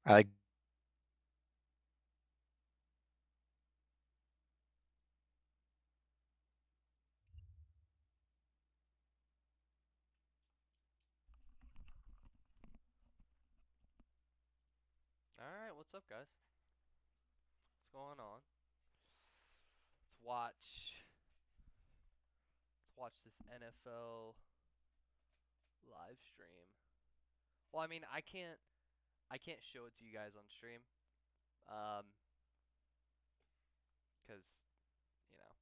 I like. Alright, what's up, guys? What's going on? Let's watch. Let's watch this NFL live stream. Well, I mean, I can't show it to you guys on stream, um, cause you know,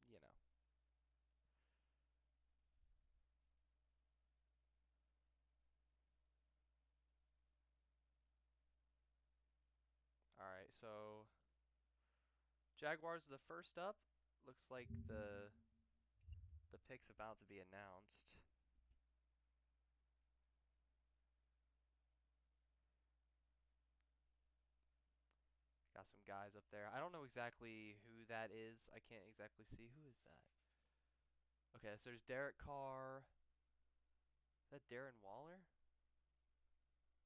you know. All right, so Jaguars are the first up. Looks like the pick's about to be announced. Got some guys up there. I don't know exactly who that is. I can't exactly see who is that. Okay, so there's Derek Carr. Is that Darren Waller?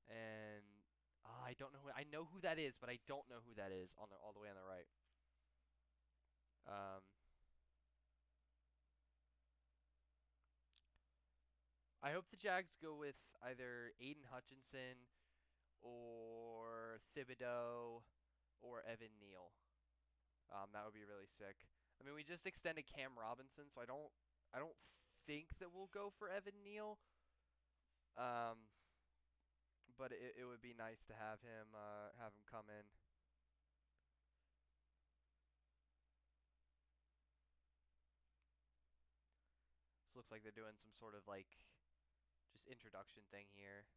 And I don't know. I know who that is, but I don't know who that is on the all the way on the right. Um, I hope the Jags go with either Aiden Hutchinson or Thibodeau or Evan Neal. That would be really sick. I mean, we just extended Cam Robinson, so I don't think that we'll go for Evan Neal. Um, but it would be nice to have him come in. This looks like they're doing some sort of like just introduction thing here.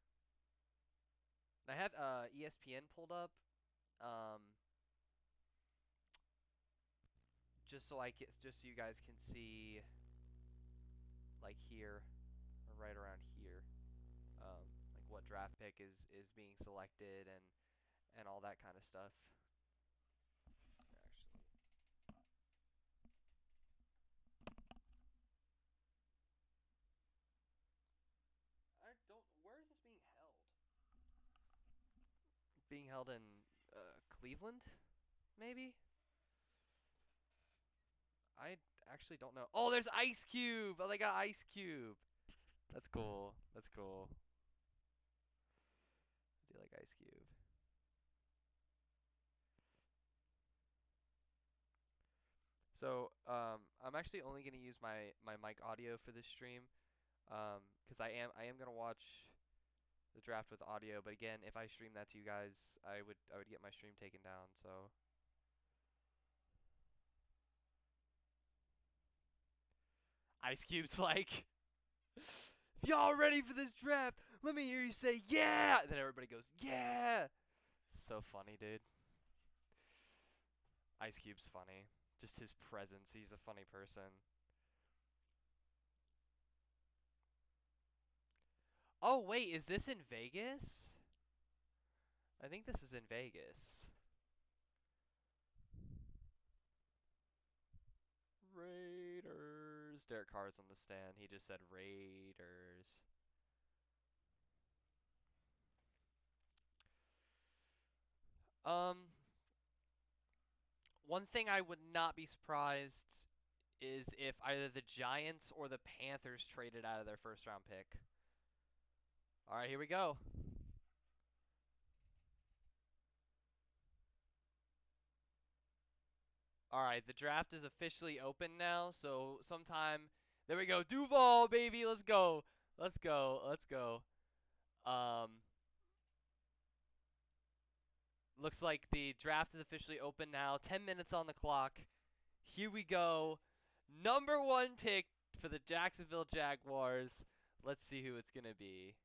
And I have ESPN pulled up, um, just so you guys can see like here or right around here, like what draft pick is being selected and all that kind of stuff. Actually, I don't. Where is this being held? Being held in Cleveland, maybe. I actually don't know. Oh, there's Ice Cube. Oh, they got Ice Cube. That's cool. That's cool. I do like Ice Cube. So, I'm actually only gonna use my mic audio for this stream, because I am gonna watch the draft with audio. But again, if I stream that to you guys, I would get my stream taken down. So, Ice Cube's like, if y'all ready for this draft, let me hear you say yeah. And then everybody goes yeah. So funny, dude. Ice Cube's funny. Just his presence. He's a funny person. Oh wait, is this in Vegas? I think this is in Vegas. Raiders. Derek Carr's on the stand. He just said Raiders. Um, one thing I would not be surprised is if either the Giants or the Panthers traded out of their first round pick. All right, here we go. All right, the draft is officially open now. So sometime, there we go. Duval, baby, let's go. Let's go. Let's go. Um, Looks like the draft is officially open now. 10 minutes on the clock. Here we go. Number one pick for the Jacksonville Jaguars. Let's see who it's going to be.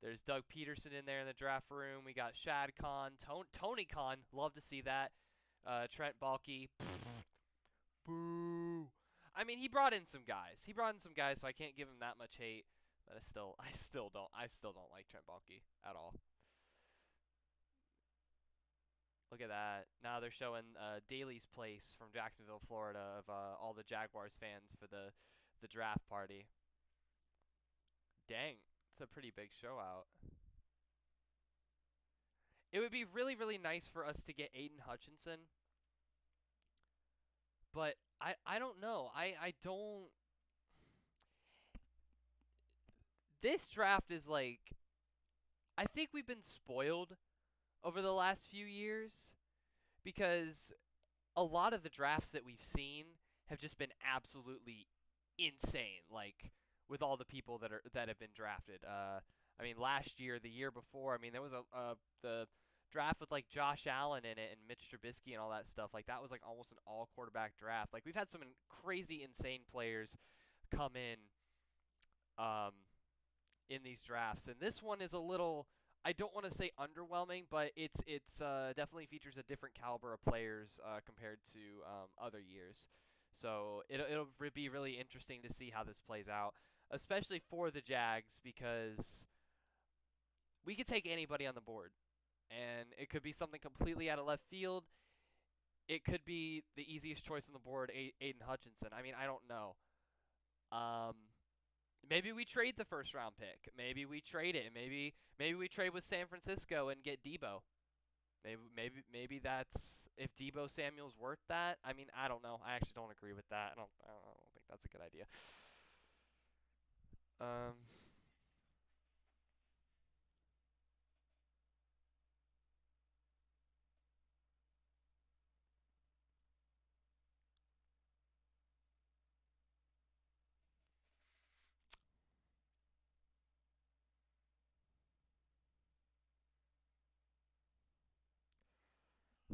There's Doug Peterson in there in the draft room. We got Shad Khan, Tony Khan. Love to see that. Trent Baalke. Boo. I mean, he brought in some guys. So I can't give him that much hate. But I still don't like Trent Baalke at all. Look at that. Now they're showing Daly's Place from Jacksonville, Florida, of all the Jaguars fans for the draft party. Dang, it's a pretty big show out. It would be really, really nice for us to get Aiden Hutchinson, but I don't know. I don't. This draft is like, I think we've been spoiled over the last few years because a lot of the drafts that we've seen have just been absolutely insane. Like with all the people that have been drafted. I mean, last year, the year before, I mean, there was the draft with like Josh Allen in it and Mitch Trubisky and all that stuff. Like that was like almost an all quarterback draft. Like we've had some crazy, insane players come um, in these drafts, and this one is a little. I don't want to say underwhelming, but it's definitely features a different caliber of players compared to other years. So it'll be really interesting to see how this plays out, especially for the Jags because we could take anybody on the board, and it could be something completely out of left field. It could be the easiest choice on the board, Aiden Hutchinson. I mean, I don't know. Um, Maybe we trade the first round pick. Maybe we trade it. Maybe we trade with San Francisco and get Debo. Maybe that's if Debo Samuel's worth that. I mean, I don't know. I actually don't agree with that. I don't think that's a good idea. Um.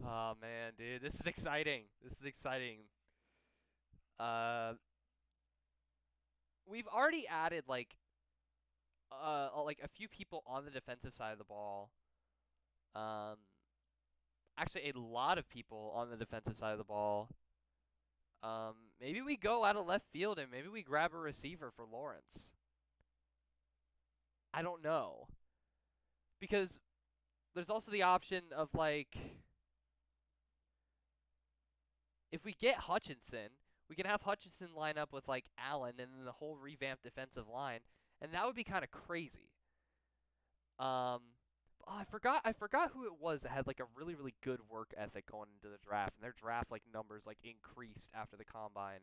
Oh man, dude, this is exciting. This is exciting. Uh, we've already added like a few people on the defensive side of the ball. Um, Actually, a lot of people on the defensive side of the ball. Maybe we go out of left field and maybe we grab a receiver for Lawrence. I don't know because there's also the option of like if we get Hutchinson, we can have Hutchinson line up with like Allen and then the whole revamped defensive line, and that would be kind of crazy. Um, I forgot who it was that had like a really really good work ethic going into the draft, and their draft like numbers like increased after the combine.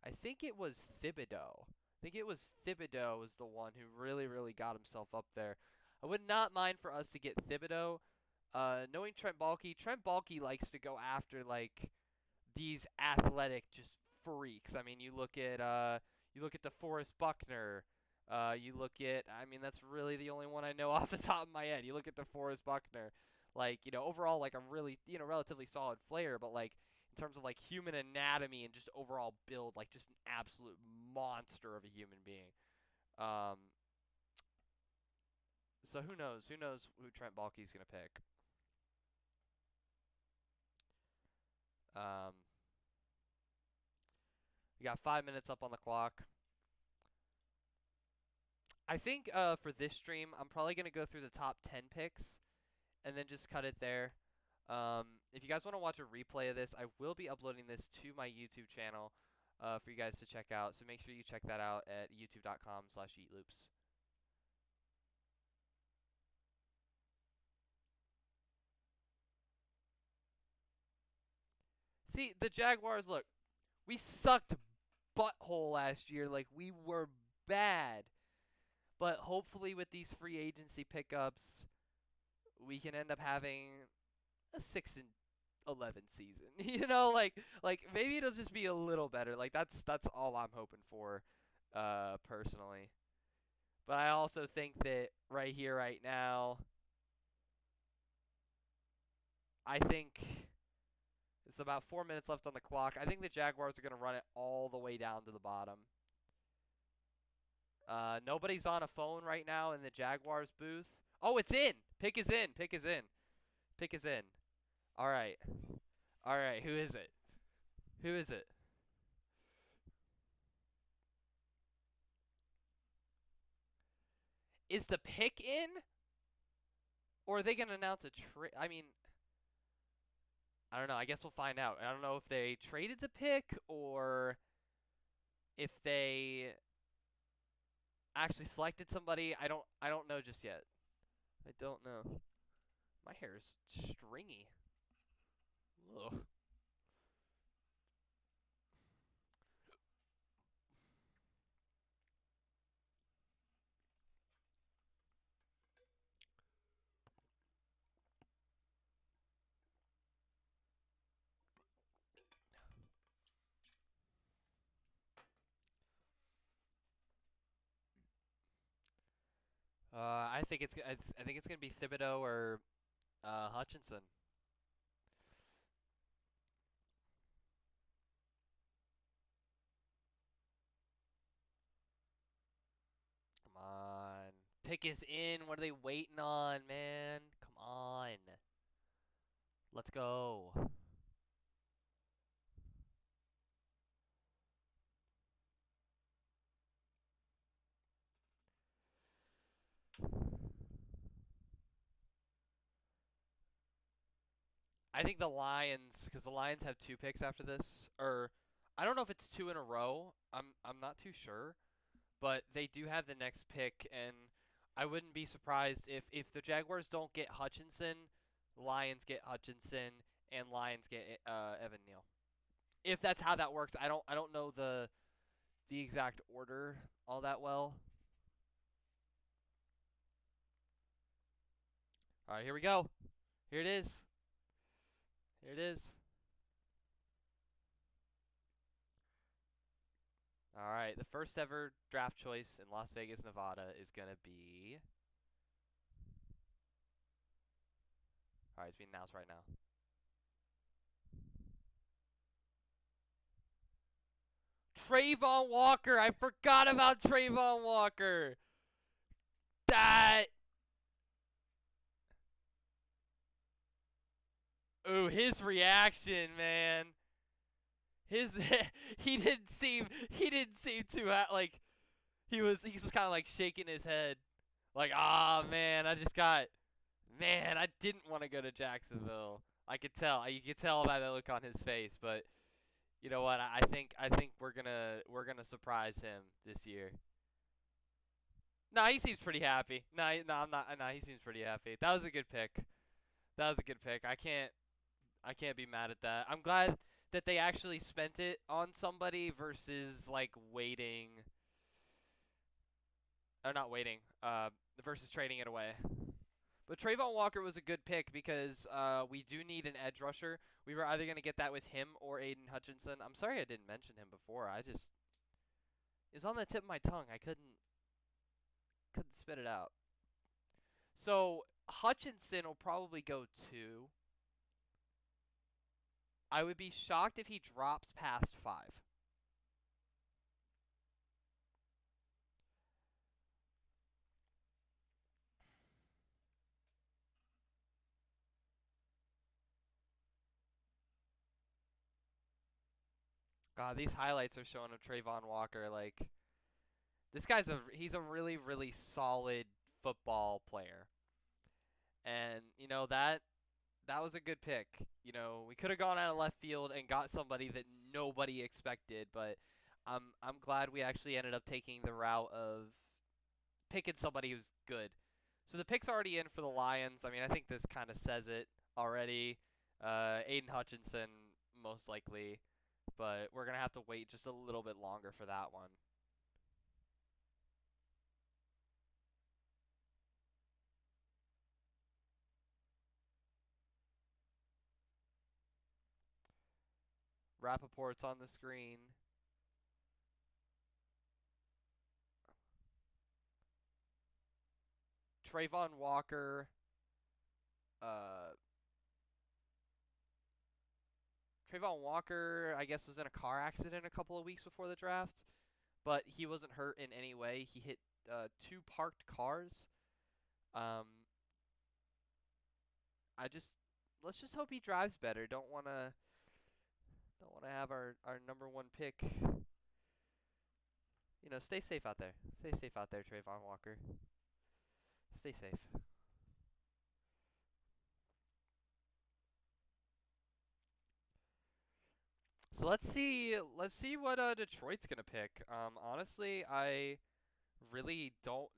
I think it was Thibodeau. I think it was Thibodeau was the one who really really got himself up there. I would not mind for us to get Thibodeau. Knowing Trent Baalke likes to go after like these athletic just freaks. I mean, you look at DeForest Buckner. You look at I mean that's really the only one I know off the top of my head. You look at DeForest Buckner, like overall like a really relatively solid player, but like in terms of like human anatomy and just overall build, like just an absolute monster of a human being. Um, so who knows? Who knows who Trent Baalke's gonna pick? Um, we got 5 minutes up on the clock. I think for this stream, I'm probably gonna go through the top 10 picks and then just cut it there. If you guys want to watch a replay of this, I will be uploading this to my YouTube channel for you guys to check out. So make sure you check that out at youtube.com/eatloops. See, the Jaguars, look, we sucked butthole last year. Like, we were bad. But hopefully with these free agency pickups, we can end up having a 6-11 season. Like maybe it'll just be a little better. Like that's all I'm hoping for, personally. But I also think that right here, right now, I think it's about 4 minutes left on the clock. I think the Jaguars are gonna run it all the way down to the bottom. Nobody's on a phone right now in the Jaguars booth. Oh, it's in. Pick is in. Pick is in. Pick is in. All right. All right. Who is it? Who is it? Is the pick in? Or are they going to announce a trade? I mean, I don't know. I guess we'll find out. I don't know if they traded the pick or if they actually selected somebody. I don't know just yet. I don't know. My hair is stringy. Ugh. I think it's gonna be Thibodeau or Hutchinson. Come on. Pick is in. What are they waiting on, man? Come on. Let's go. I think the Lions, because the Lions have two picks after this, or I don't know if it's two in a row. I'm not too sure, but they do have the next pick, and I wouldn't be surprised if the Jaguars don't get Hutchinson, Lions get Hutchinson, and Lions get Evan Neal. If that's how that works, I don't know the exact order all that well. All right, here we go. Here it is. Here it is. All right, the first ever draft choice in Las Vegas, Nevada is gonna be. All right, it's being announced right now. Trayvon Walker. I forgot about Trayvon Walker. That. Ooh, his reaction, man. His he didn't seem too like he's just kind of like shaking his head, like ah man, I didn't want to go to Jacksonville. I could tell. You could tell by the look on his face, but you know what? I think we're gonna surprise him this year. No, he seems pretty happy. No, I'm not. No, he seems pretty happy. That was a good pick. That was a good pick. I can't be mad at that. I'm glad that they actually spent it on somebody versus like waiting or not waiting. Versus trading it away. But Trayvon Walker was a good pick because we do need an edge rusher. We were either going to get that with him or Aiden Hutchinson. I'm sorry I didn't mention him before. It's on the tip of my tongue. I couldn't spit it out. So Hutchinson will probably go 2. I would be shocked if he drops past 5. God, these highlights are showing of Trayvon Walker. Like he's a really really solid football player, and that was a good pick. We could have gone out of left field and got somebody that nobody expected, but I'm glad we actually ended up taking the route of picking somebody who's good. So the pick's already in for the Lions. I mean, I think this kind of says it already. Aiden Hutchinson most likely, but we're gonna have to wait just a little bit longer for that one. Rappaport's on the screen. Trayvon Walker. Uh, Trayvon Walker, I guess, was in a car accident a couple of weeks before the draft, but he wasn't hurt in any way. He hit 2 parked cars. Um, I just let's just hope he drives better. Don't wanna have our number one pick. Stay safe out there. Stay safe out there, Trayvon Walker. Stay safe. So let's see what Detroit's gonna pick. Honestly, I really don't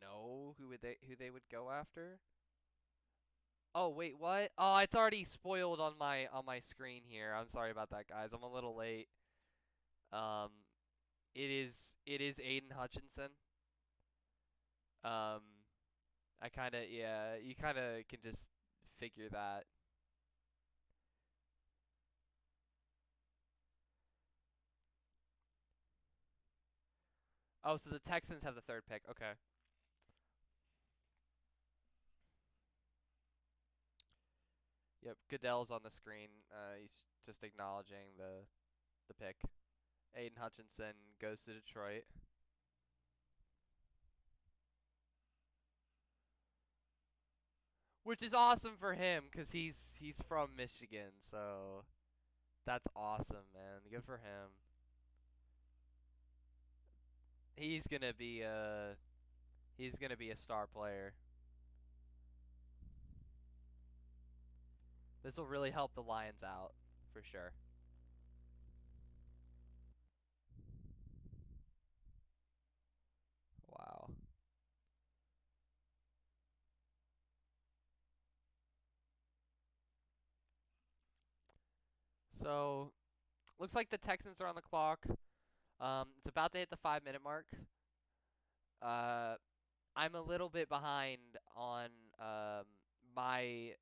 know who they would go after. Oh wait, what? Oh, it's already spoiled on my screen here. I'm sorry about that, guys. I'm a little late. Um, it is Aiden Hutchinson. Um, I kind of yeah, you kind of can just figure that. Oh, so the Texans have the third pick. Okay. Yep, Goodell's on the screen. He's just acknowledging the pick. Aiden Hutchinson goes to Detroit, which is awesome for him because he's from Michigan. So that's awesome, man. Good for him. He's gonna be a he's gonna be a star player. This will really help the Lions out for sure. Wow. So looks like the Texans are on the clock. It's about to hit the 5 minute mark. Uh, I'm a little bit behind on um my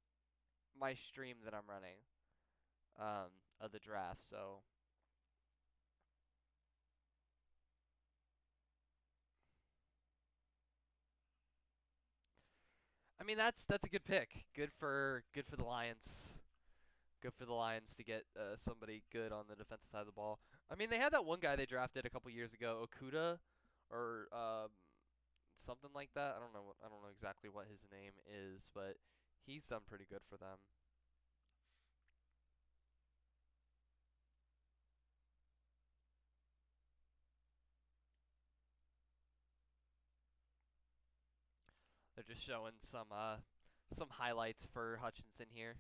my stream that I'm running um of the draft. So I mean that's a good pick. Good for the Lions. Good for the Lions to get somebody good on the defensive side of the ball. I mean they had that one guy they drafted a couple years ago, Okuda, or something like that. I don't know exactly what his name is, but he's done pretty good for them. They're just showing some highlights for Hutchinson here.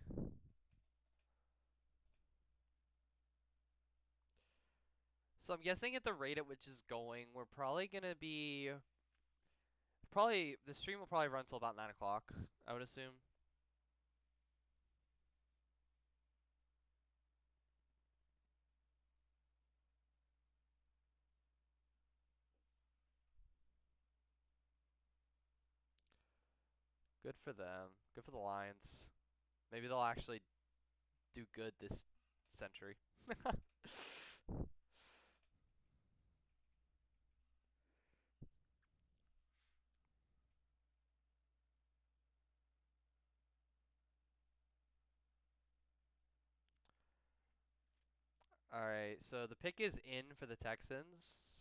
So I'm guessing at the rate at which is going, we're probably gonna be probably the stream will probably run till about 9 o'clock. I would assume. Good for them. Good for the Lions. Maybe they'll actually do good this century. All right, so the pick is in for the Texans.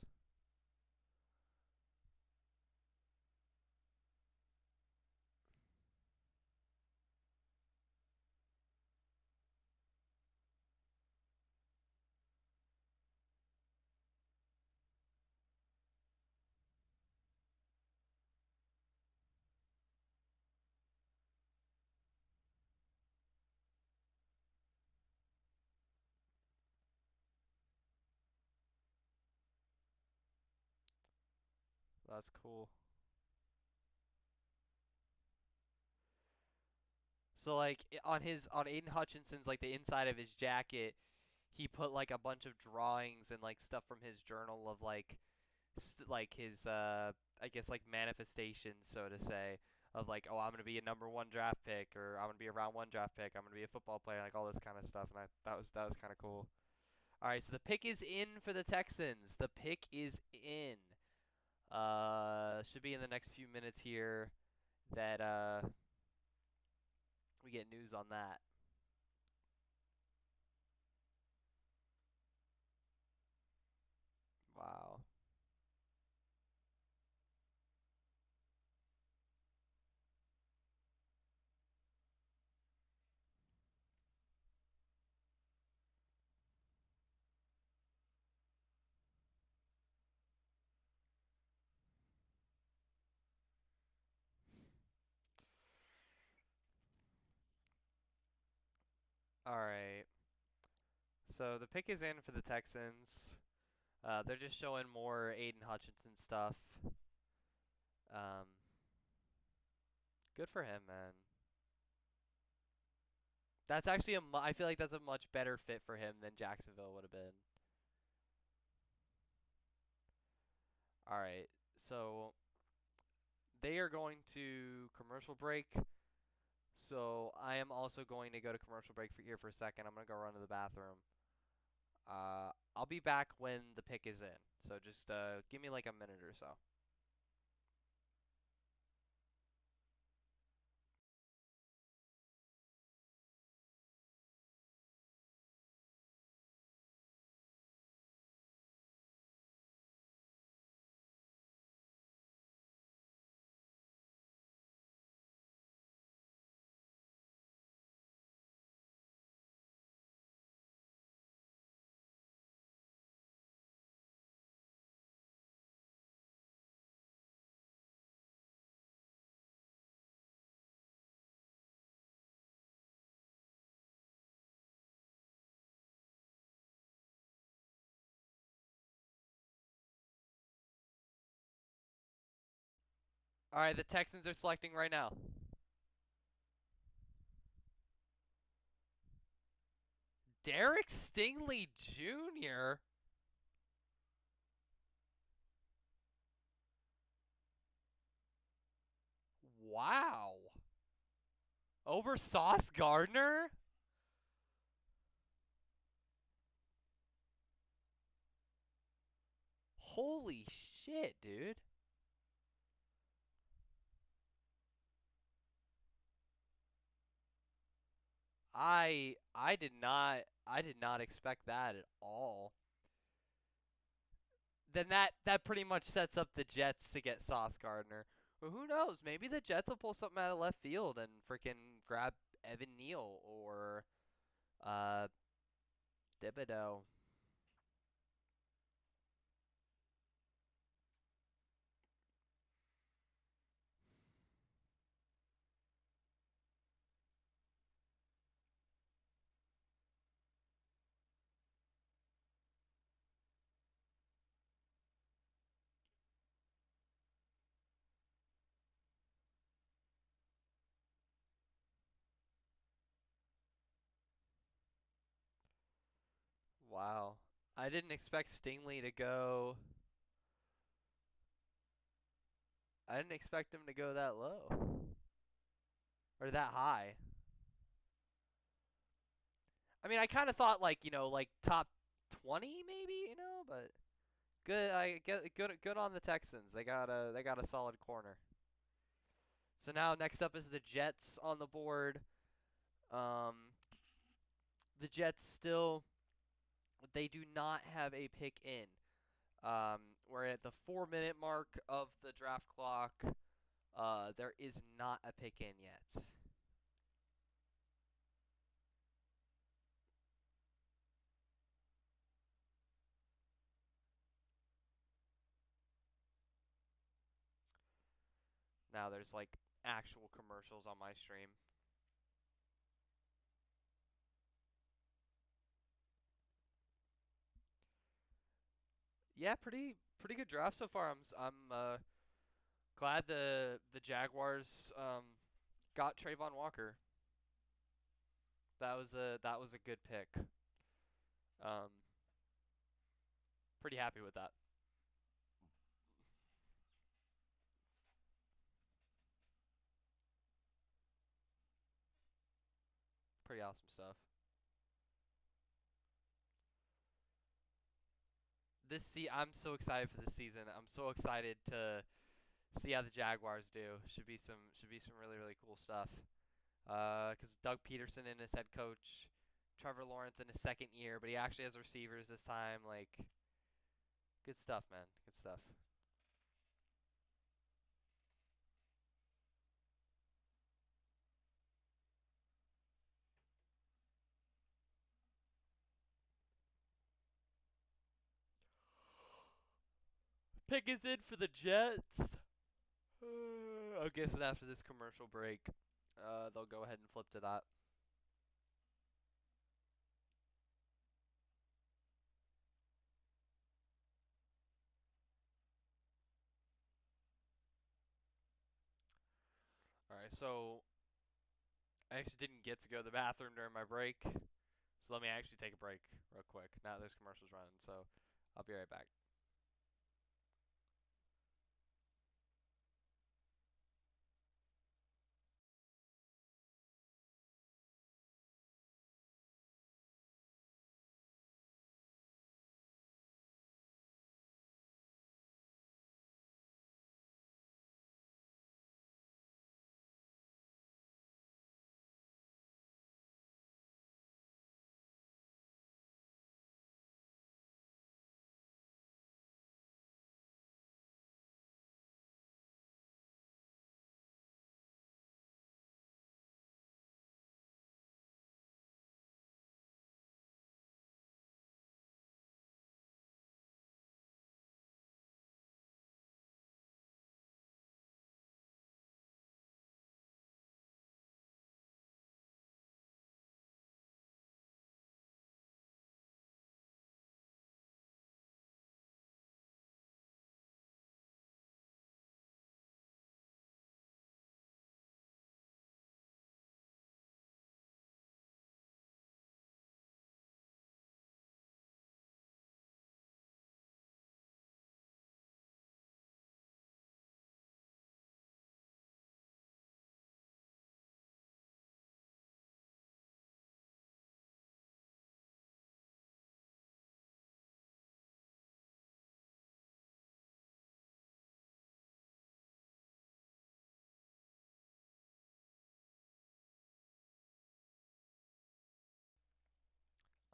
That's cool. So like on Aiden Hutchinson's like the inside of his jacket, he put like a bunch of drawings and like stuff from his journal of like his I guess like manifestations, so to say, of like, oh, I'm gonna be a number one draft pick, or I'm gonna be a round one draft pick, I'm gonna be a football player, like all this kind of stuff, and that was kind of cool. All right, so the pick is in for the Texans. The pick is in. Should be in the next few minutes here that we get news on that. Wow. All right. So the pick is in for the Texans. They're just showing more Aiden Hutchinson stuff. Um, Good for him, man. That's actually I feel like that's a much better fit for him than Jacksonville would have been. All right. So they are going to commercial break. So I am also going to go to commercial break for here for a second. I'm going to go run to the bathroom. I'll be back when the pick is in. So just give me like a minute or so. All right, the Texans are selecting right now. Derek Stingley Jr. Wow. Over Sauce Gardner? Holy shit, dude. I did not expect that at all. Then that pretty much sets up the Jets to get Sauce Gardner. Well, who knows? Maybe the Jets will pull something out of left field and freaking grab Evan Neal or uh Thibodeau. Wow. I didn't expect Stingley to go. I didn't expect him to go that low or that high. I mean, I kind of thought like, like top 20 maybe, but good. I get good on the Texans. They got a solid corner. So now next up is the Jets on the board. Um, the Jets still they do not have a pick in. We're at the 4 minute mark of the draft clock. There is not a pick in yet. Now there's like actual commercials on my stream. Yeah, pretty good draft so far. I'm glad the Jaguars got Trayvon Walker. That was a good pick. Um, Pretty happy with that. Pretty awesome stuff. I'm so excited for this season. I'm so excited to see how the Jaguars do. Should be some really cool stuff. Because Doug Peterson in his head coach, Trevor Lawrence in his second year, but he actually has receivers this time. Like, good stuff, man. Good stuff. Pick is in for the Jets. I guess after this commercial break, they'll go ahead and flip to that. All right, so I actually didn't get to go to the bathroom during my break, so let me actually take a break real quick. Now there's commercials running, so I'll be right back.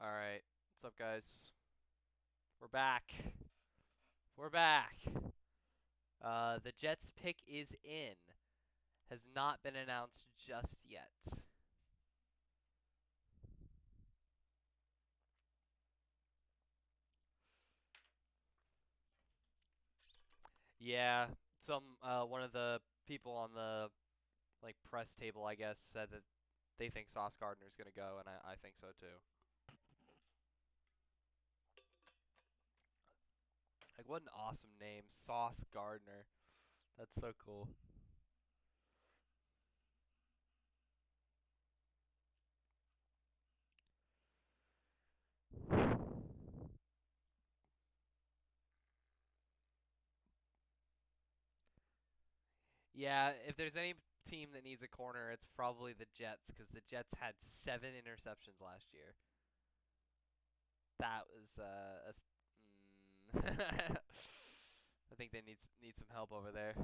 All right, what's up, guys? We're back. We're back. The Jets pick is in. Has not been announced just yet. Yeah, one of the people on the like press table, I guess, said that they think Sauce Gardner's gonna go, and I think so too. Like, what an awesome name, Sauce Gardner. That's so cool. Yeah, if there's any team that needs a corner, it's probably the Jets, because the Jets had 7 interceptions last year. That was I think they need some help over there.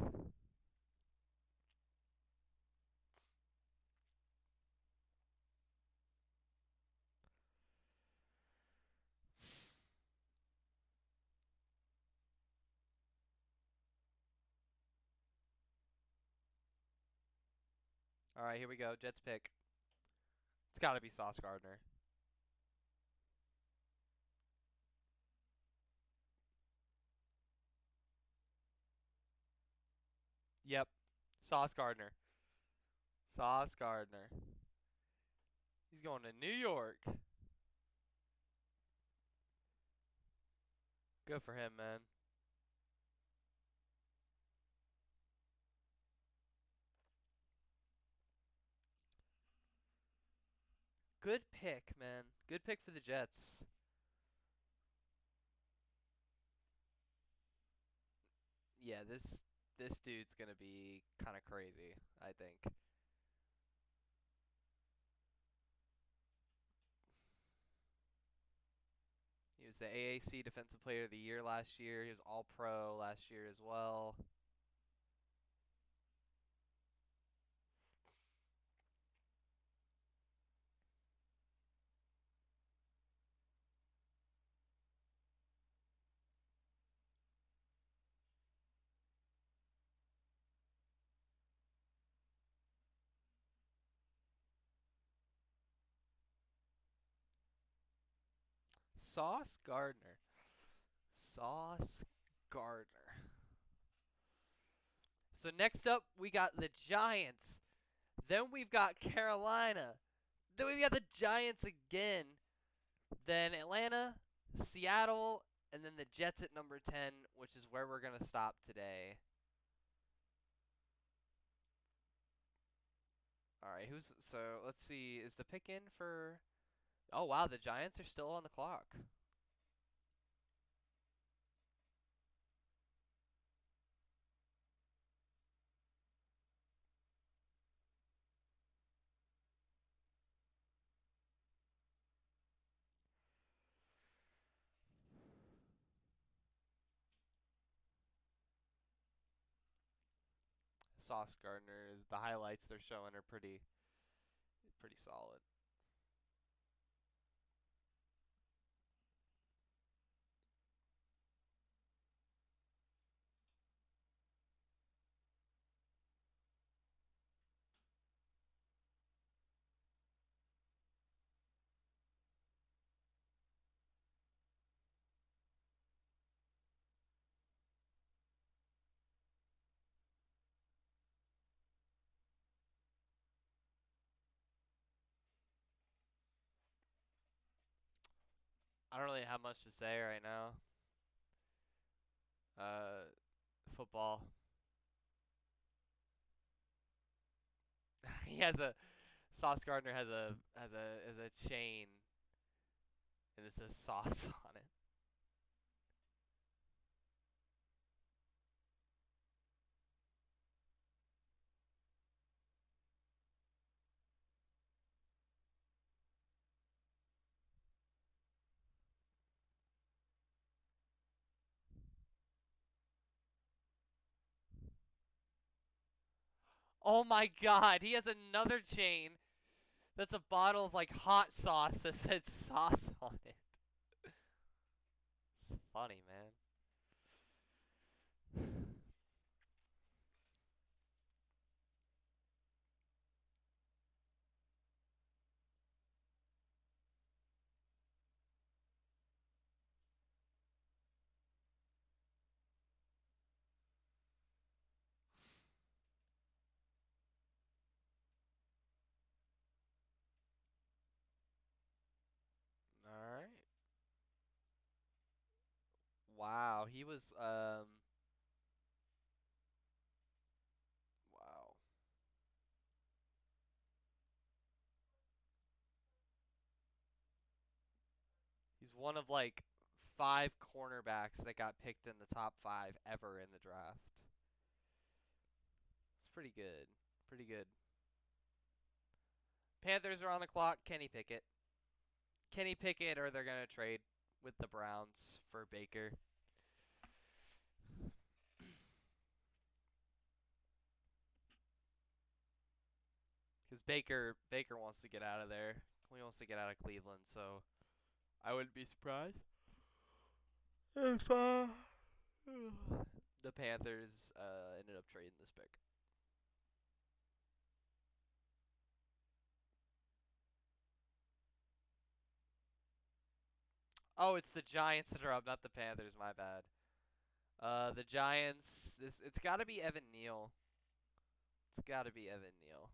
All right, here we go. Jets pick. It's got to be Sauce Gardner. Yep, Sauce Gardner. Sauce Gardner. He's going to New York. Good for him, man. Good pick, man. Good pick for the Jets. Yeah, this dude's gonna be kind of crazy, I think. He was the AAC Defensive Player of the Year last year. He was All Pro last year as well. Sauce Gardner. Sauce Gardner. So next up, we got the Giants. Then we've got Carolina. Then we've got the Giants again. Then Atlanta, Seattle, and then the Jets at number 10, which is where we're going to stop today. All right, who's so? Let's see. Is the pick in for? Oh wow, the Giants are still on the clock. Sauce Gardner is the highlights they're showing are pretty solid. I don't really have much to say right now. Uh, Football. He has a Sauce Gardner has a chain and it says sauce on it. Oh my god, he has another chain that's a bottle of like hot sauce that says sauce on it. It's funny, man. All right. Wow, he was wow. He's one of like 5 cornerbacks that got picked in the top 5 ever in the draft. It's pretty good. Pretty good. Panthers are on the clock. Kenny Pickett. Kenny Pickett or they're going to trade with the Browns for Baker. Cuz Baker wants to get out of there. He wants to get out of Cleveland, so I wouldn't be surprised if the Panthers ended up trading this pick. Oh, it's the Giants that are up, not the Panthers. My bad. The Giants. It's got to be Evan Neal. It's got to be Evan Neal.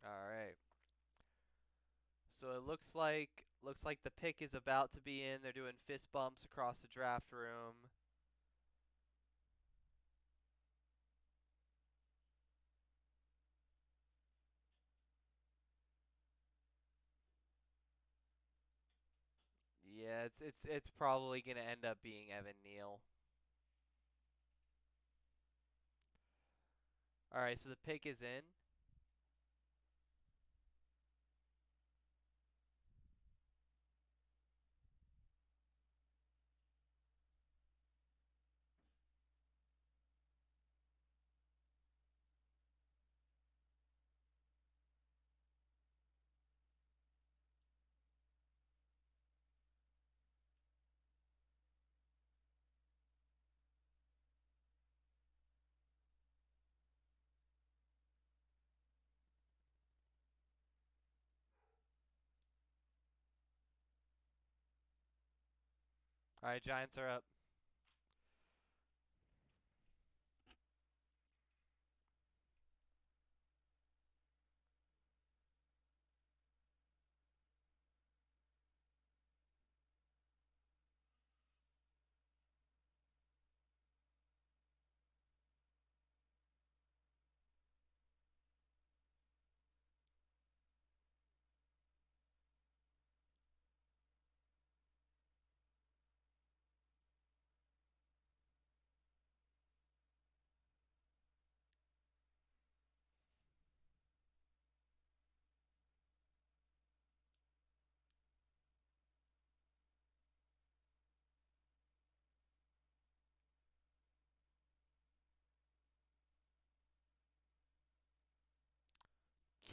All right. So it looks like the pick is about to be in. They're doing fist bumps across the draft room. Yeah, it's probably gonna end up being Evan Neal. All right, so the pick is in. All right, Giants are up.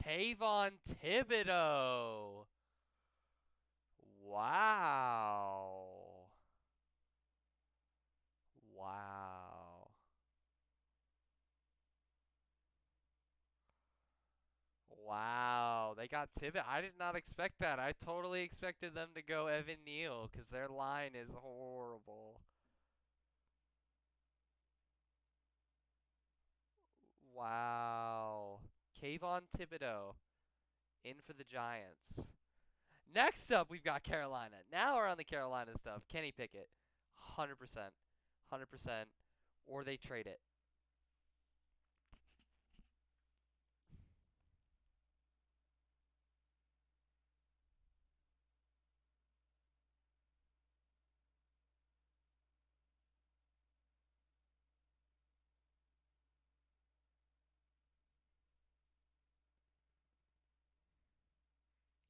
Kayvon Thibodeau. Wow. Wow. Wow. They got Thibodeau. I did not expect that. I totally expected them to go Evan Neal because their line is horrible. Wow. Kayvon Thibodeau in for the Giants. Next up, we've got Carolina. Now we're on the Carolina stuff. Kenny Pickett. 100%. 100%. Or they trade it.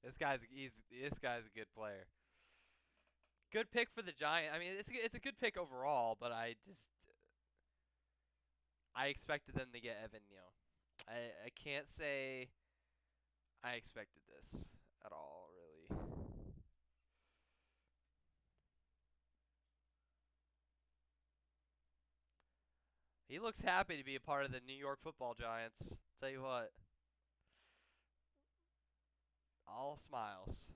This guy's a good player. Good pick for the Giants. I mean, it's a good pick overall, but I expected them to get Evan Neal. I can't say I expected this at all, really. He looks happy to be a part of the New York Football Giants. Tell you what, all smiles.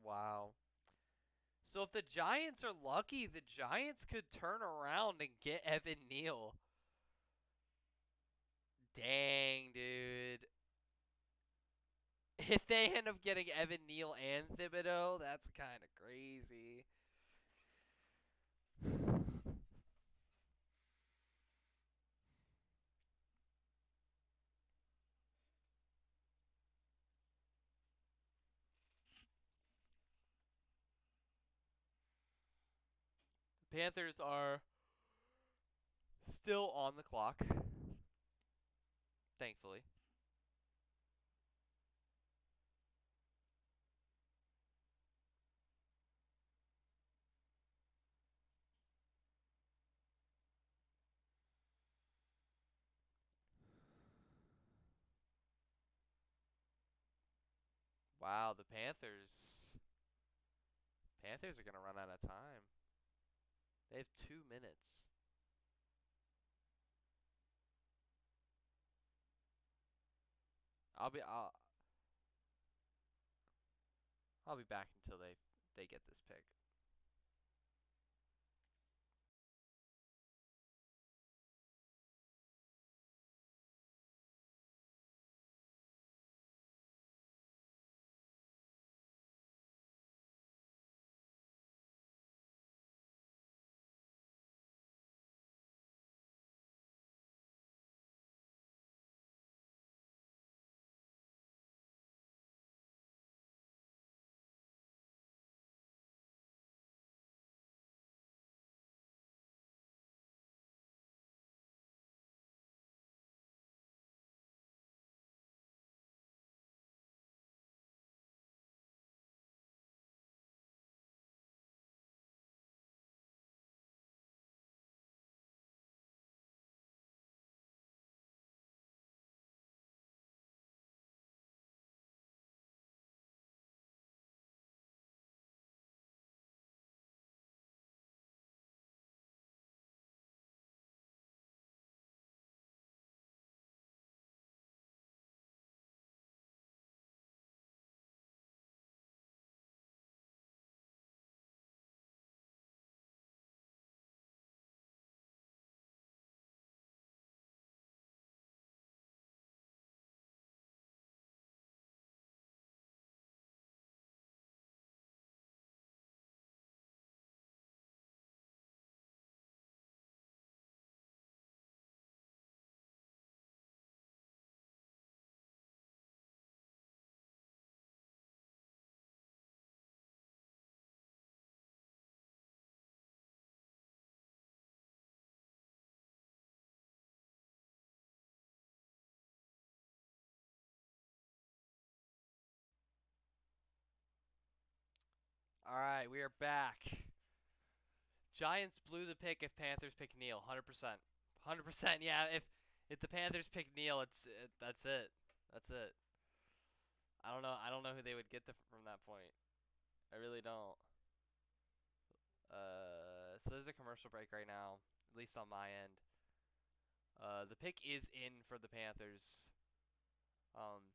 Wow. So if the Giants are lucky, the Giants could turn around and get Evan Neal. Dang, dude. If they end up getting Evan Neal and Thibodeau, that's kind of crazy. Panthers are still on the clock, thankfully. Wow, the Panthers are going to run out of time. They have 2 minutes. I'll be I'll, I'll be back until they get this pick. All right, we are back. Giants blew the pick if Panthers pick Neal. 100%. 100%. Yeah, if the Panthers pick Neal, that's it. That's it. I don't know. I don't know who they would get from that point. I really don't. So there's a commercial break right now, at least on my end. The pick is in for the Panthers. Um,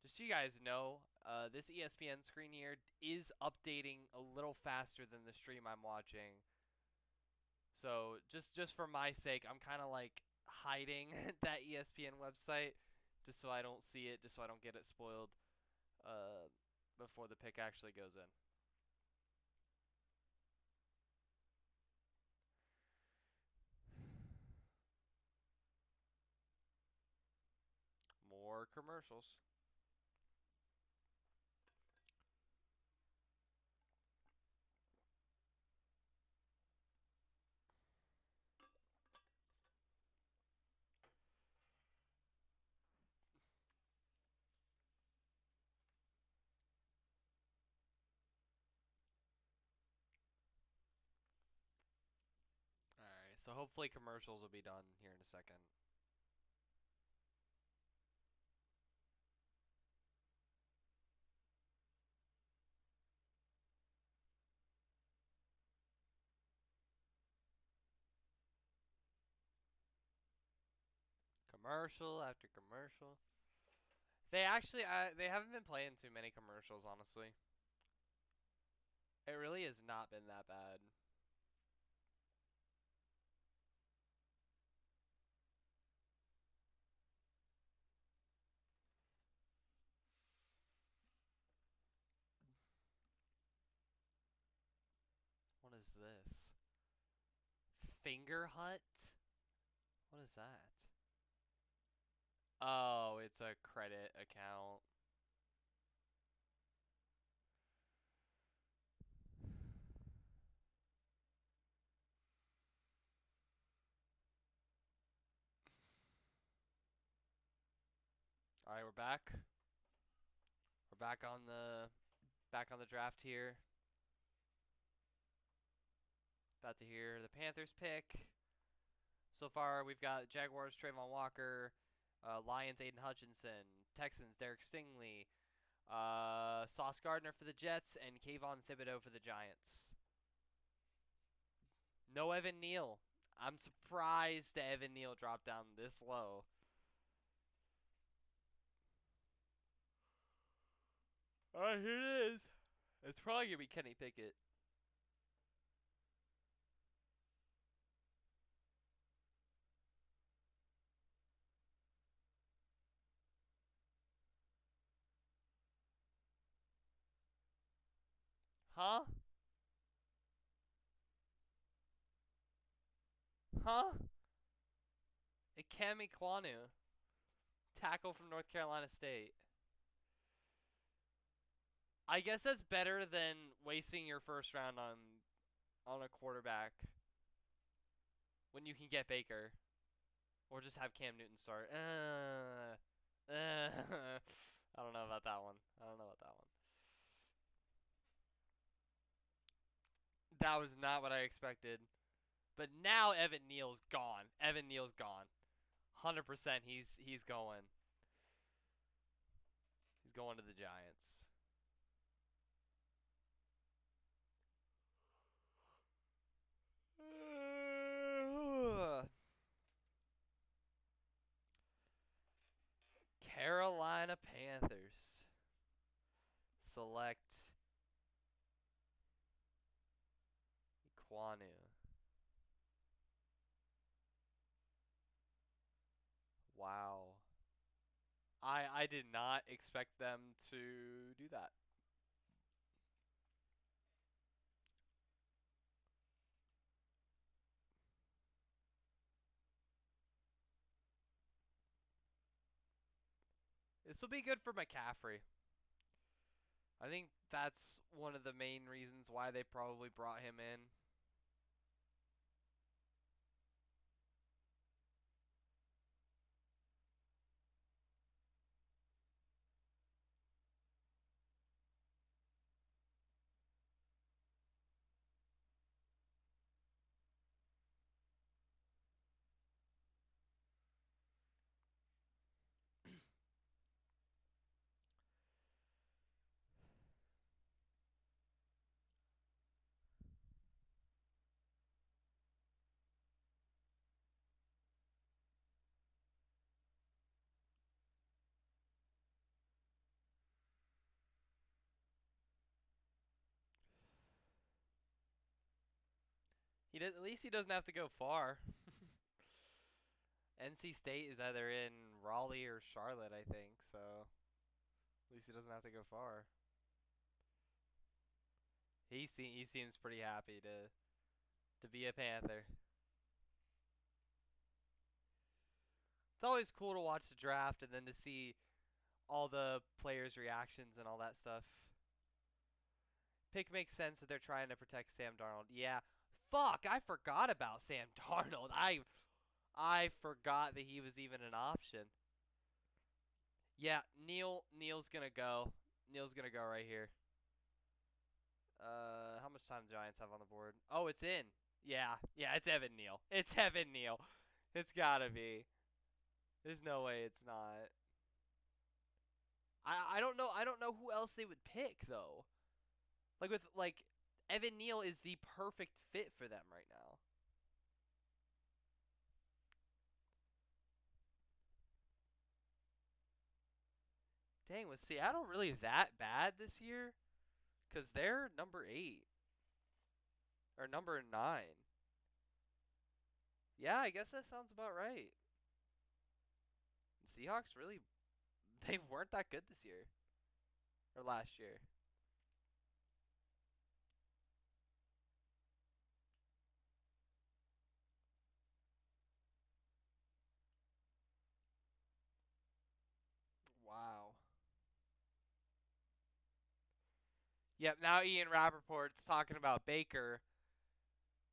just so you guys know, this ESPN screen here is updating a little faster than the stream I'm watching. So just for my sake, I'm kind of like hiding that ESPN website just so I don't see it, just so I don't get it spoiled uh, before the pick actually goes in. More commercials. All right, so hopefully commercials will be done here in a second. Commercial after commercial. They haven't been playing too many commercials, honestly. It really has not been that bad. What is this? Finger Hut? What is that? Oh, it's a credit account. All right, we're back. We're back on the draft here. About to hear the Panthers pick. So far, we've got Jaguars Trayvon Walker, Lions Aiden Hutchinson, Texans Derek Stingley, Sauce Gardner for the Jets, and Kayvon Thibodeau for the Giants. No Evan Neal. I'm surprised that Evan Neal dropped down this low. Alright, here it is. It's probably gonna be Kenny Pickett. Huh? Huh? Equanu, tackle from North Carolina State. I guess that's better than wasting your first round on a quarterback when you can get Baker or just have Cam Newton start. I don't know about that one. I don't know about that one. That was not what I expected. But now Evan Neal's gone. Evan Neal's gone. 100% he's going. He's going to the Giants. Carolina Panthers select Equanu. Wow. I did not expect them to do that. This will be good for McCaffrey. I think that's one of the main reasons why they probably brought him in. At least he doesn't have to go far. NC State is either in Raleigh or Charlotte, I think. So at least he doesn't have to go far. He seems pretty happy to be a Panther. It's always cool to watch the draft and then to see all the players' reactions and all that stuff. Pick makes sense that they're trying to protect Sam Darnold. Yeah. Fuck, I forgot about Sam Darnold. I forgot that he was even an option. Yeah, Neal's gonna go. Neal's gonna go right here. How much time do Giants have on the board? Oh, it's in. Yeah, it's Evan Neal. It's Evan Neal. It's gotta be. There's no way it's not. I don't know. I don't know who else they would pick though. Like Evan Neal is the perfect fit for them right now. Dang, was Seattle really that bad this year? Cause they're number 8 or number 9. Yeah, I guess that sounds about right. The Seahawks really they weren't that good this year or last year. Wow. Yep. Now Ian Rappaport's talking about Baker,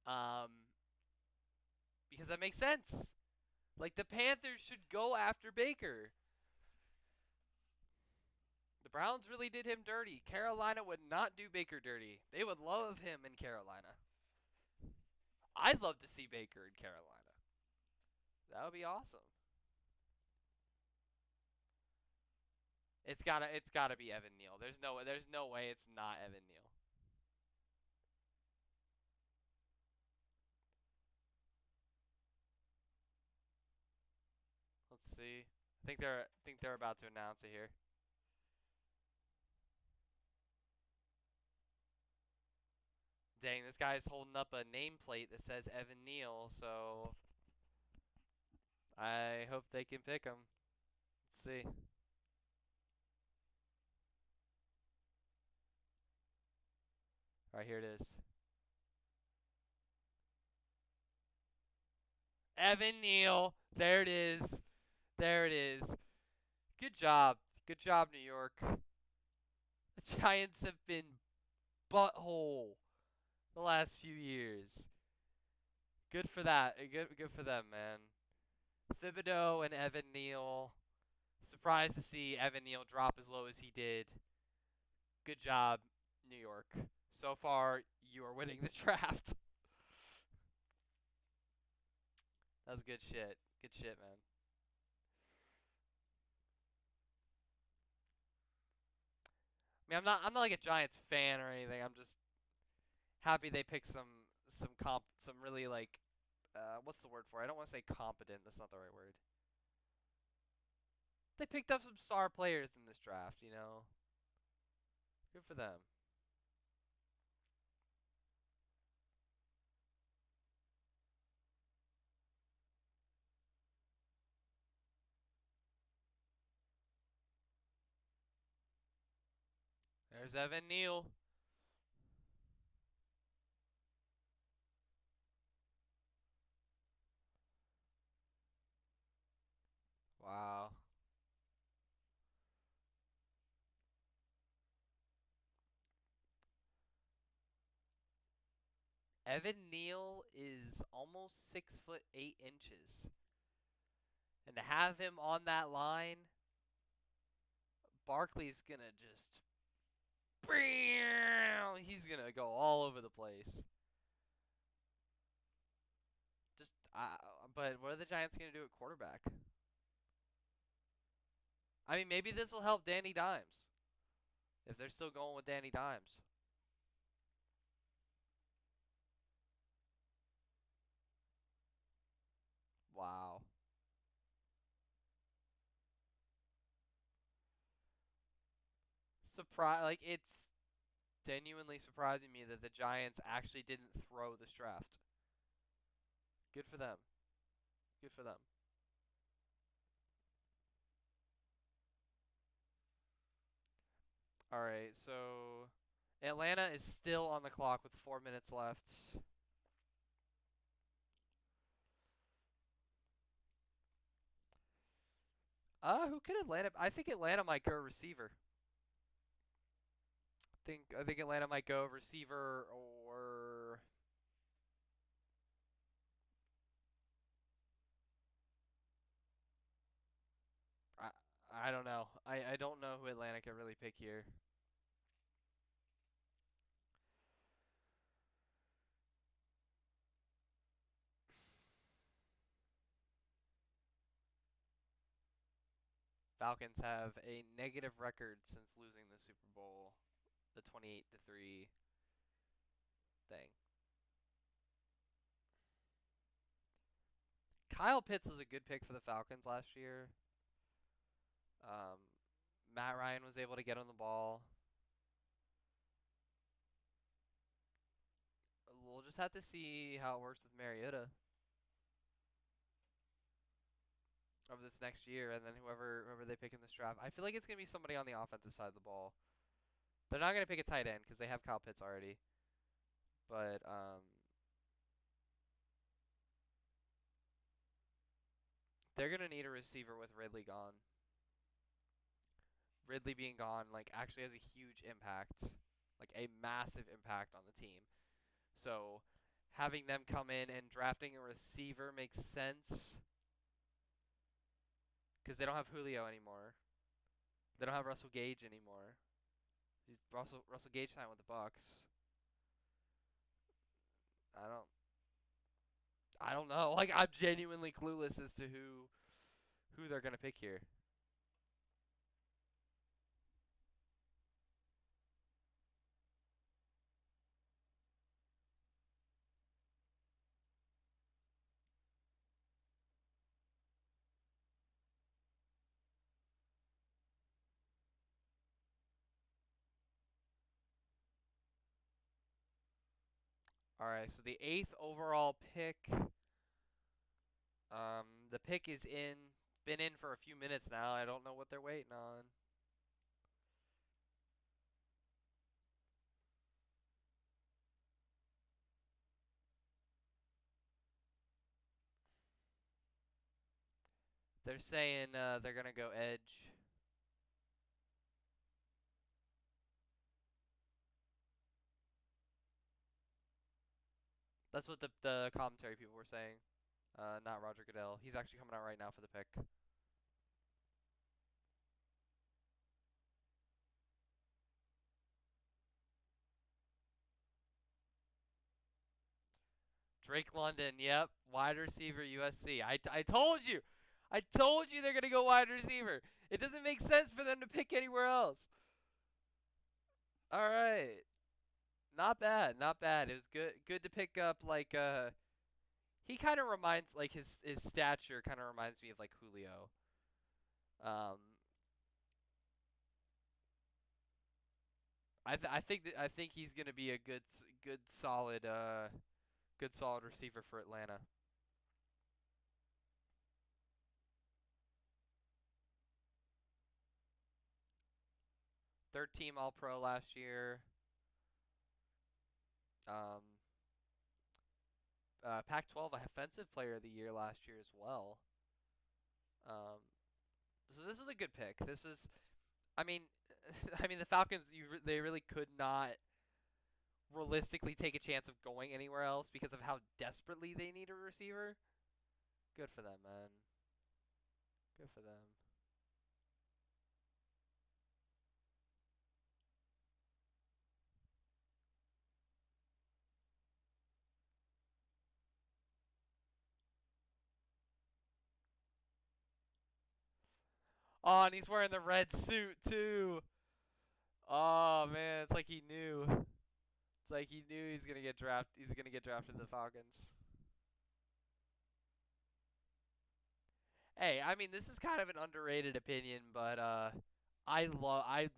um, because that makes sense. Like the Panthers should go after Baker. The Browns really did him dirty. Carolina would not do Baker dirty. They would love him in Carolina. I'd love to see Baker in Carolina. That would be awesome. It's gotta be Evan Neal. There's no way it's not Evan Neal. Let's see. I think they're about to announce it here. Dang, this guy's holding up a nameplate that says Evan Neal, so I hope they can pick him. Let's see. All right, here it is. Evan Neal. There it is. There it is. Good job. Good job, New York. The Giants have been butthole the last few years. Good for that. Good for them, man. Thibodeau and Evan Neal. Surprised to see Evan Neal drop as low as he did. Good job, New York. So far, you are winning the draft. That was good shit. Good shit, man. I mean, I'm not like a Giants fan or anything. I'm just happy they picked some really like what's the word for it? I don't want to say competent. That's not the right word. They picked up some star players in this draft, you know. Good for them. There's Evan Neal. Wow. Evan Neal is almost 6'8" and to have him on that line, Barkley's gonna just he's gonna go all over the place. Just, but what are the Giants gonna do at quarterback? I mean, maybe this will help Danny Dimes if they're still going with Danny Dimes. Wow. Like it's genuinely surprising me that the Giants actually didn't throw this draft. Good for them. Good for them. All right, so Atlanta is still on the clock with 4 minutes left. Who could Atlanta? I think Atlanta might go receiver. I think Atlanta might go receiver or I I don't know. I don't know who Atlanta can really pick here. Falcons have a negative record since losing the Super Bowl, the 28-3 thing. Kyle Pitts was a good pick for the Falcons last year. Um, Matt Ryan was able to get on the ball. We'll just have to see how it works with Mariota over this next year, and then whoever they pick in this draft. I feel like it's gonna be somebody on the offensive side of the ball. They're not gonna pick a tight end because they have Kyle Pitts already, but they're gonna need a receiver with Ridley gone. Ridley being gone like actually has a huge impact, like a massive impact on the team. So having them come in and drafting a receiver makes sense because they don't have Julio anymore. They don't have Russell Gage anymore. He's Russell Gage signed with the Bucks. I don't I don't know. Like I'm genuinely clueless as to who they're gonna pick here. All right, so the eighth overall pick. The pick is in. Been in for a few minutes now. I don't know what they're waiting on. They're saying they're gonna go edge. That's what the commentary people were saying. Not Roger Goodell. He's actually coming out right now for the pick. Drake London. Yep, wide receiver USC. I told you. I told you they're gonna go wide receiver. It doesn't make sense for them to pick anywhere else. All right. Not bad, not bad. It was good to pick up like he kind of reminds like his stature kind of reminds me of like Julio. Um I think he's going to be a good solid receiver for Atlanta. Third team All Pro last year. Um Pac-12 Offensive Player of the Year last year as well. Um so this was a good pick. This was I mean I mean the Falcons they really could not realistically take a chance of going anywhere else because of how desperately they need a receiver. Good for them, man. Good for them. Oh, and he's wearing the red suit too. Oh man, it's like he knew. It's like he knew he's gonna get drafted. He's gonna get drafted to the Falcons. Hey, I mean this is kind of an underrated opinion, but I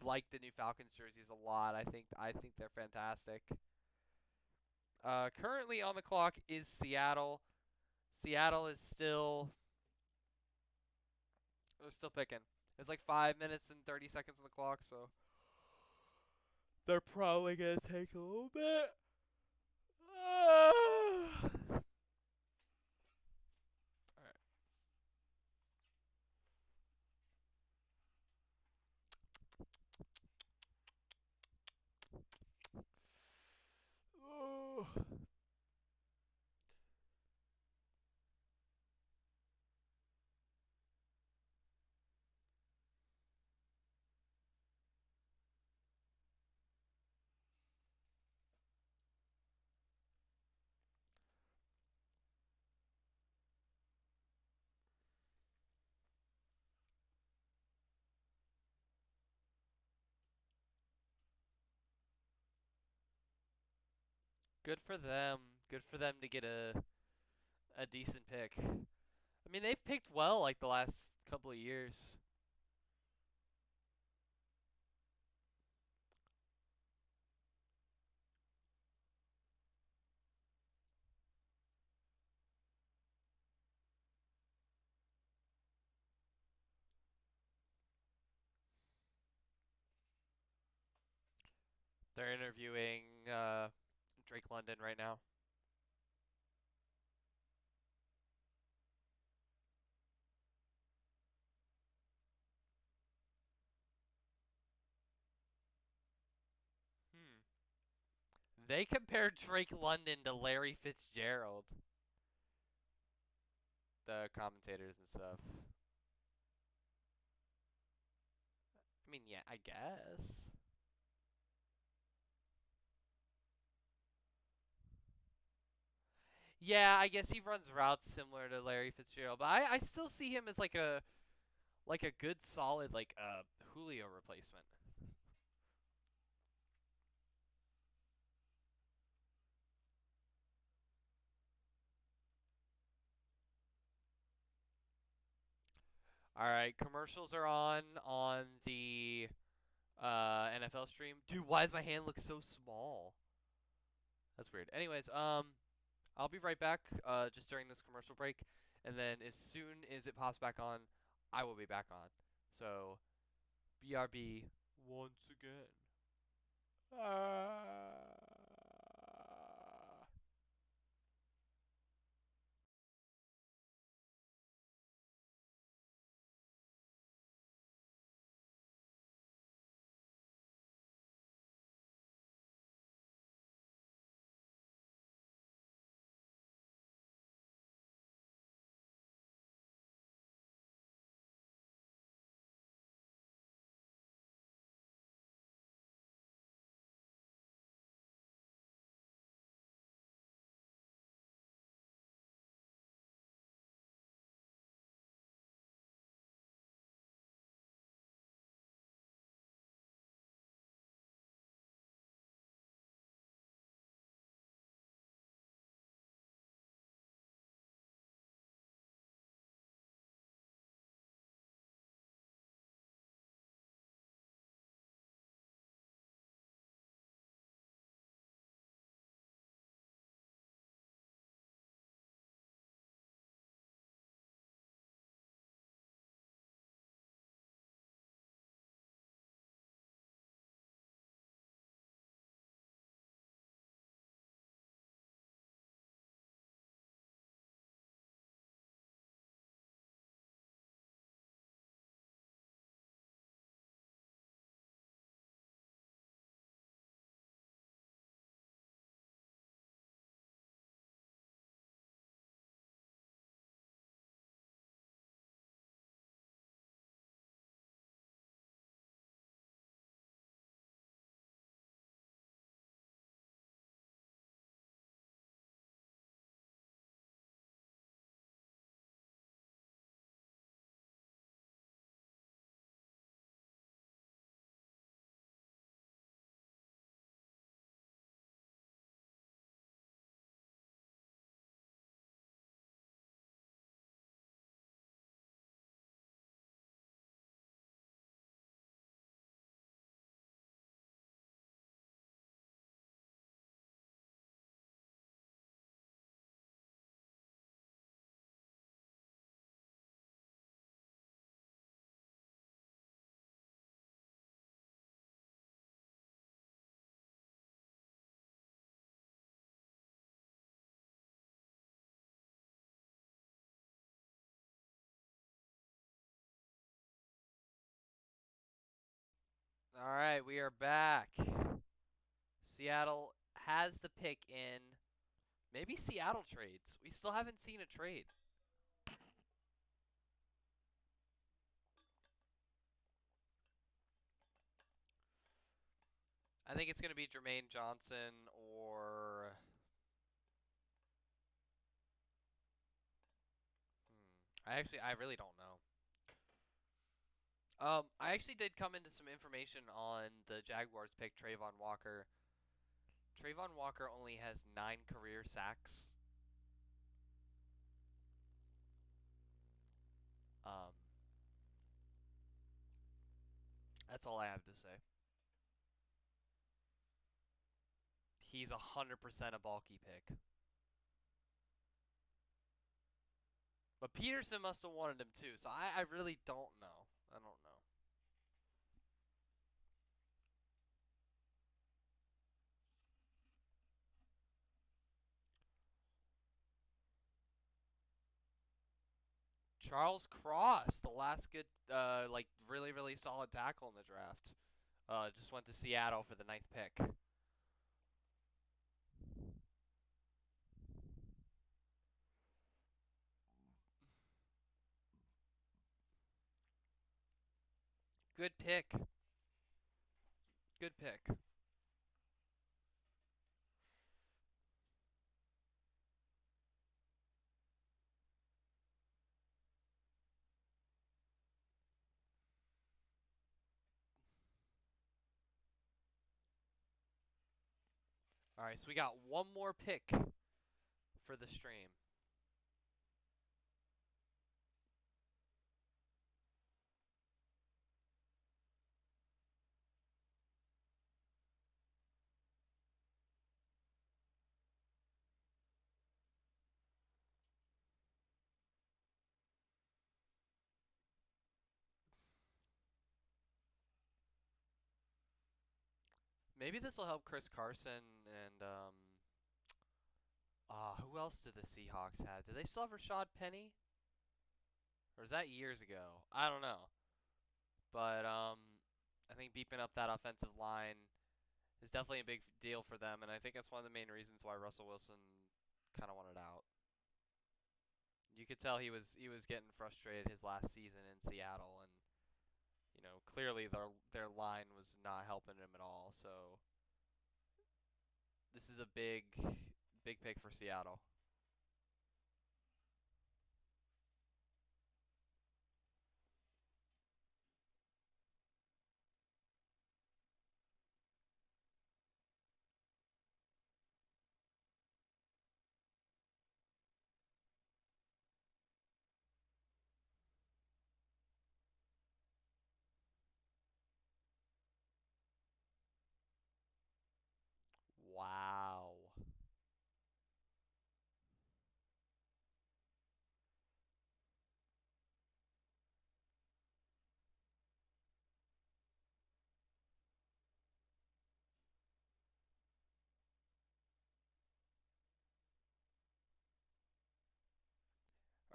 like the new Falcons jerseys a lot. I think they're fantastic. Currently on the clock is Seattle. Seattle is still they're still picking. There's like 5 minutes and 30 seconds on the clock, so they're probably gonna take a little bit. Alright. Good for them. Good for them to get a decent pick. I mean, they've picked well like the last couple of years. They're interviewing Drake London right now. Hmm. They compared Drake London to Larry Fitzgerald, the commentators and stuff. I mean, yeah, I guess. Yeah, I guess he runs routes similar to Larry Fitzgerald, but I still see him as like a good solid like Julio replacement. All right, commercials are on the NFL stream. Dude, why does my hand look so small? That's weird. Anyways, I'll be right back just during this commercial break, and then as soon as it pops back on, I will be back on. So, BRB once again. Ah. All right, we are back. Seattle has the pick in. Maybe Seattle trades. We still haven't seen a trade. I think it's going to be Jermaine Johnson or. I really don't know. I actually did come into some information on the Jaguars pick Trayvon Walker. Trayvon Walker only has 9 career sacks. Um, that's all I have to say. He's 100% a bulky pick. But Peterson must have wanted him too, so I really don't know. I don't know. Charles Cross, the last good, like really solid tackle in the draft, just went to Seattle for the 9th pick. Good pick. Good pick. All right, so we got one more pick for the stream. Maybe this will help Chris Carson and who else did the Seahawks have? Did they still have Rashad Penny? Or was that years ago? I don't know. But I think beeping up that offensive line is definitely a big deal for them, and I think that's one of the main reasons why Russell Wilson kind of wanted out. You could tell he was getting frustrated his last season in Seattle, and clearly their line was not helping him at all. So this is a big pick for Seattle. Wow.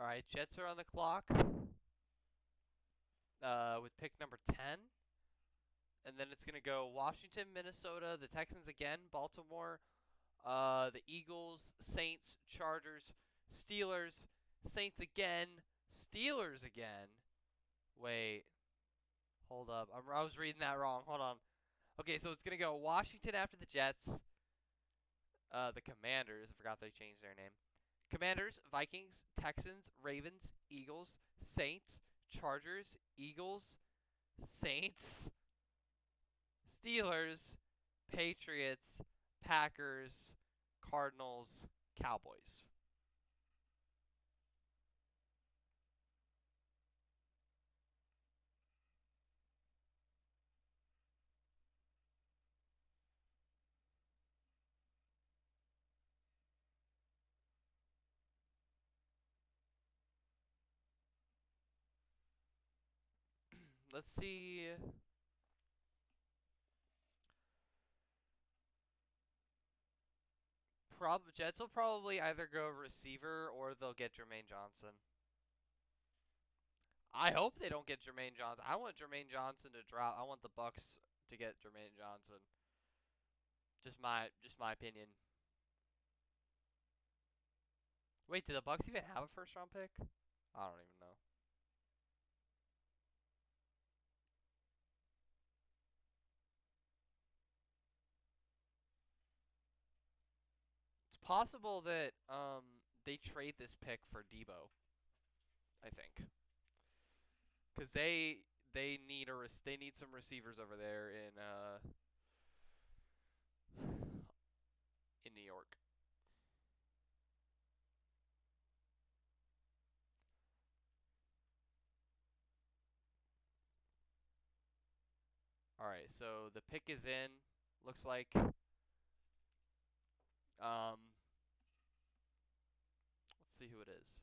All right, Jets are on the clock with pick number 10. And then it's going to go Washington, Minnesota, the Texans again, Baltimore, the Eagles, Saints, Chargers, Steelers, Saints again, Steelers again. Wait, hold up. I was reading that wrong. Hold on. Okay, so it's going to go Washington after the Jets, the Commanders. I forgot they changed their name. Commanders, Vikings, Texans, Ravens, Eagles, Saints, Chargers, Eagles, Saints, Steelers, Patriots, Packers, Cardinals, Cowboys. Let's see. Jets will probably either go receiver or they'll get Jermaine Johnson. I hope they don't get Jermaine Johnson. I want Jermaine Johnson to drop. I want the Bucks to get Jermaine Johnson. Just my opinion. Wait, do the Bucks even have a first round pick? I don't even know. It's possible that they trade this pick for Debo. I think because they need they need some receivers over there in New York. All right, so the pick is in. Looks like let's see who it is.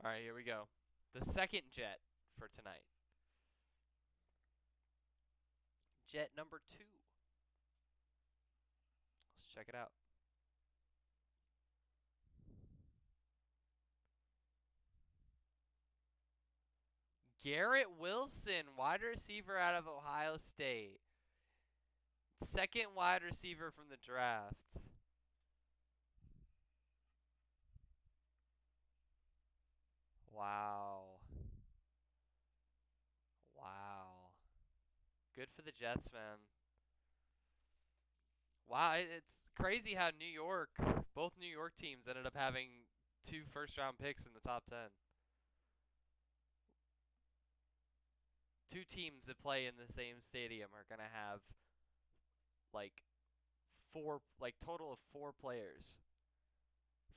All right, here we go. The second jet for tonight. Jet number 2. Let's check it out. Garrett Wilson, wide receiver out of Ohio State. Second wide receiver from the draft. Wow. Wow. Good for the Jets, man. Wow, it's crazy how both New York teams ended up having 2 first-round picks in the top 10. Two teams that play in the same stadium are going to have like total of 4 players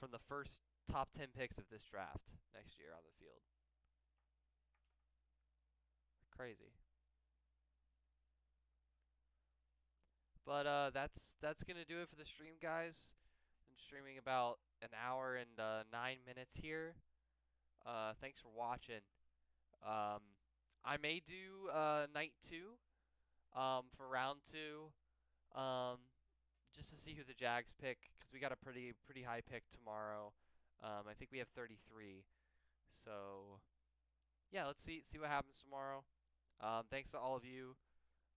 from the first top 10 picks of this draft next year on the field. Crazy. But that's gonna do it for the stream, guys. Been streaming about an hour and 9 minutes here. Thanks for watching. Um, I may do night 2 for round 2 um, just to see who the Jags pick because we got a pretty high pick tomorrow. I think we have 33. So yeah, let's see what happens tomorrow. Thanks to all of you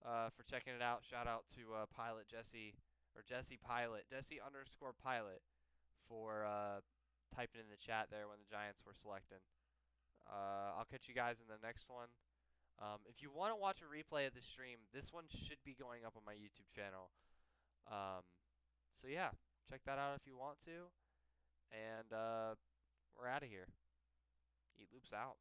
for checking it out. Shout out to Pilot Jesse or Jesse Pilot Jesse underscore Pilot for typing in the chat there when the Giants were selecting. I'll catch you guys in the next one. If you want to watch a replay of the stream, this one should be going up on my YouTube channel. So yeah, check that out if you want to. And we're out of here. Eat Loops out.